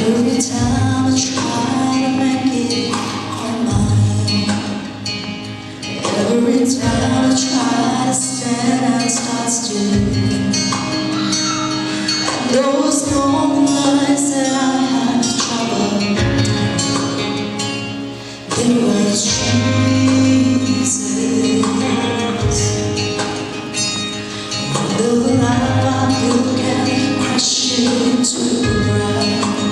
Every time I try to make it on my own, every time I try to stand out, it starts to and those long nights that I had trouble, it was Jesus. The life I built can crush you to the ground.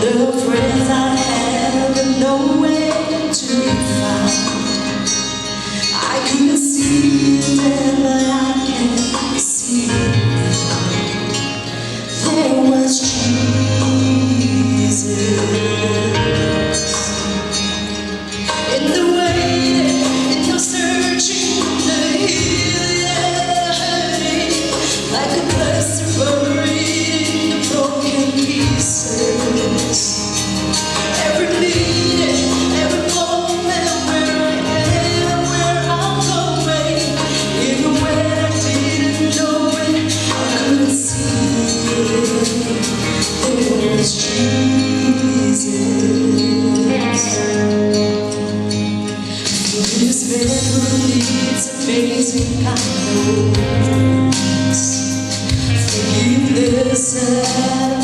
The friends I had were nowhere to be found. I couldn't see it then, but I can see it now. There was Jesus in the waiting, in the searching, the healing, like a blessed buried in the broken pieces. Every minute, every moment, where I am, where I'm going, even when I didn't know it, I couldn't see it. There was Jesus. For His memories, amazing kindness, forgiveness and